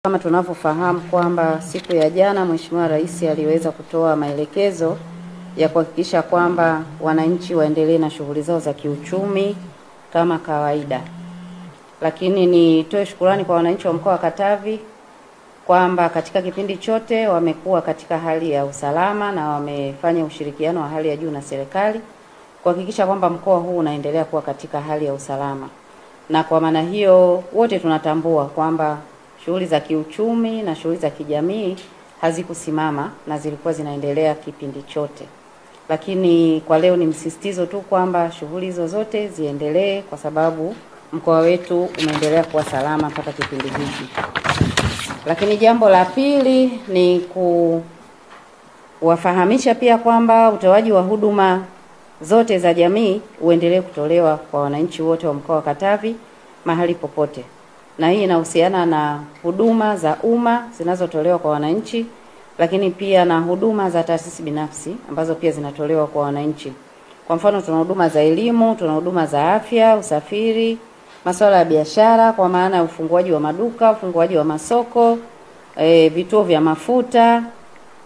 Kama tunavyofahamu kwamba siku ya jana Mheshimiwa Rais aliweza kutoa maelekezo ya kuhakikisha kwamba wananchi waendelee na shughuli zao za kiuchumi kama kawaida. Lakini nitoe shukrani kwa wananchi wa mkoa wa Katavi kwamba katika kipindi chote wamekuwa katika hali ya usalama na wamefanya ushirikiano wa hali ya juu na serikali kuhakikisha kwamba mkoa huu unaendelea kuwa katika hali ya usalama. Na kwa maana hiyo wote tunatambua kwamba shughuli za kiuchumi na shughuli za kijamii hazikusimama na zilikuwa zinaendelea kipindi chote. Lakini kwa leo ni msisitizo tu kwamba shughuli hizo zote ziendelee kwa sababu mkoa wetu umeendelea kuwa salama mpaka kipindi hiki. Lakini jambo la pili ni kuwafahamisha pia kwamba utoaji wa huduma zote za jamii uendelee kutolewa kwa wananchi wote wa mkoa wa Katavi mahali popote. Na hii inahusiana na huduma za umma zinazotolewa kwa wananchi, lakini pia na huduma za taasisi binafsi ambazo pia zinatolewa kwa wananchi. Kwa mfano tuna huduma za elimu, tuna huduma za afya, usafiri, masuala ya biashara kwa maana ya ufunguaji wa maduka, ufunguaji wa masoko, vituo vya mafuta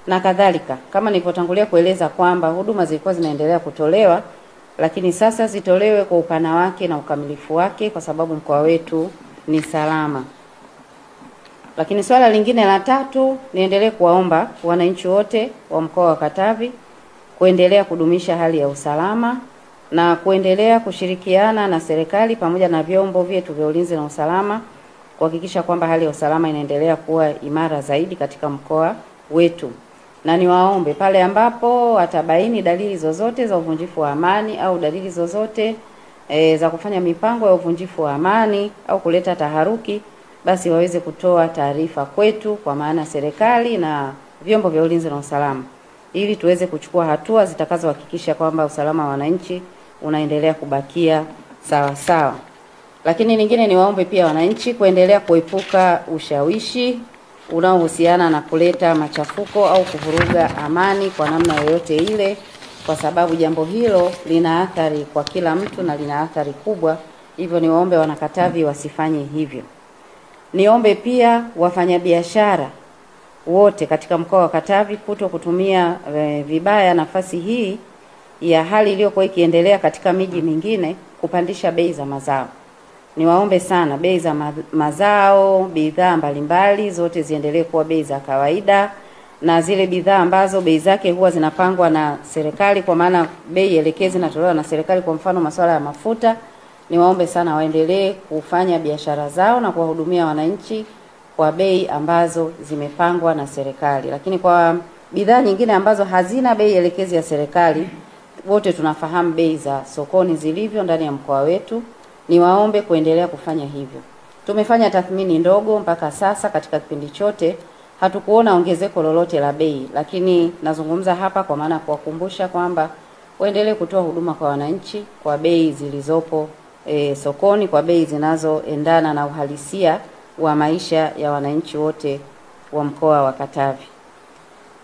na kadhalika. Kama nilivyotangulia kueleza kwamba huduma zilikuwa zinaendelea kutolewa, lakini sasa zitolewe kwa upana wake na ukamilifu wake kwa sababu mkoa wetu ni salama. Lakini swala lingine la tatu, niendelee kuwaomba wananchi wote wa mkoa wa Katavi kuendelea kudumisha hali ya usalama na kuendelea kushirikiana na serikali pamoja na vyombo vyetu vya ulinzi na usalama kuhakikisha kwamba hali ya usalama inaendelea kuwa imara zaidi katika mkoa wetu. Na niwaombe pale ambapo watabaini dalili zozote za uvunjifu wa amani au dalili zozote za kufanya mipango ya uvunjifu wa amani au kuleta taharuki, basi waweze kutoa taarifa kwetu kwa maana serikali na vyombo vya ulinzi na usalama ili tuweze kuchukua hatua zitakazohakikisha kwamba usalama wa wananchi unaendelea kubakia sawa sawa. Lakini nyingine ni waombe pia wananchi kuendelea kuepuka ushawishi unaohusiana na kuleta machafuko au kuvuruga amani kwa namna yoyote ile, kwa sababu jambo hilo lina athari kwa kila mtu na lina athari kubwa. Hivyo niwaombe wanakatavi wasifanye hivyo. Niombe pia wafanyabiashara wote katika mkoa wa Katavi kuto kutumia vibaya nafasi hii ya hali iliyokuwa ikiendelea katika miji mingine kupandisha bei za mazao. Niwaombe sana bei za mazao, bidhaa mbalimbali zote ziendelee kuwa bei za kawaida, na zile bidhaa ambazo bei zake huwa zinapangwa na serikali kwa maana bei elekezi inatolewa na serikali, kwa mfano masuala ya mafuta, niwaombe sana waendelee kufanya biashara zao na kuwahudumia wananchi kwa bei ambazo zimepangwa na serikali. Lakini kwa bidhaa nyingine ambazo hazina bei elekezi ya serikali, wote tunafahamu bei za sokoni zilivyo ndani ya mkoa wetu, niwaombe kuendelea kufanya hivyo. Tumefanya tathmini ndogo mpaka sasa katika kipindi chote hatukuona ongezeko lolote la bei, lakini nazungumza hapa kwa maana kuwakumbusha kwamba waendelee kutoa huduma kwa wananchi kwa bei zilizopo sokoni, kwa bei zinazoendana na uhalisia wa maisha ya wananchi wote wa mkoa wa Katavi.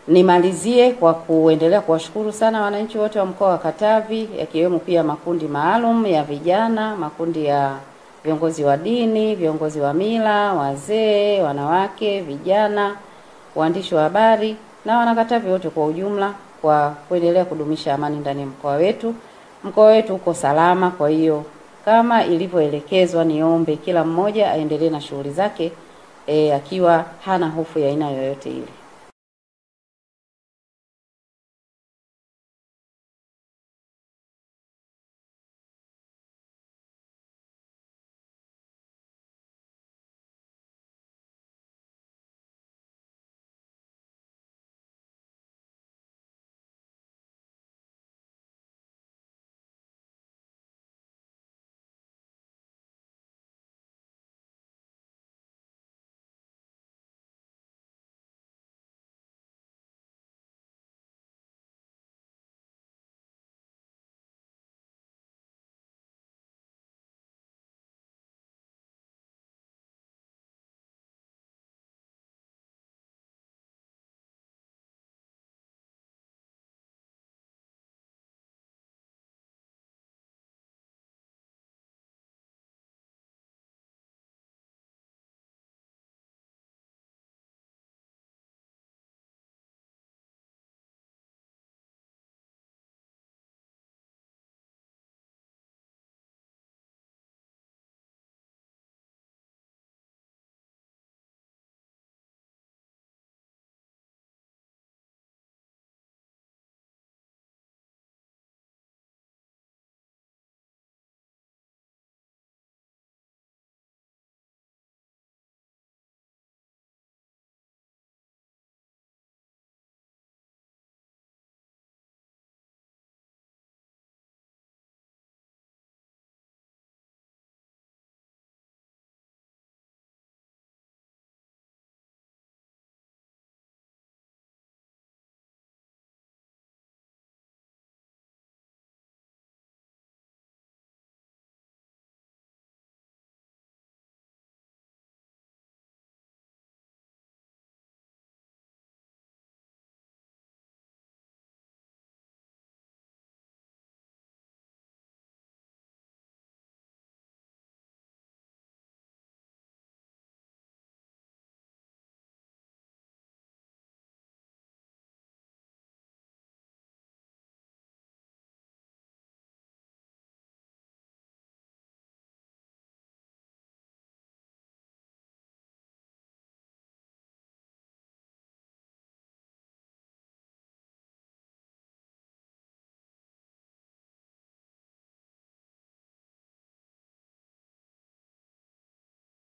Nimalizie kwa kuendelea kuwashukuru sana wananchi wote wa mkoa wa Katavi, yakiwemo pia makundi maalum ya vijana, makundi ya viongozi wa dini, viongozi wa mila, wazee, wanawake, vijana, waandishi wa habari na wanakatavi wote kwa ujumla kwa kuendelea kudumisha amani ndani ya mkoa wetu. Mkoa wetu uko salama, kwa hiyo kama ilivyoelekezwa niombe kila mmoja aendelee na shughuli zake akiwa hana hofu ya aina yoyote ile.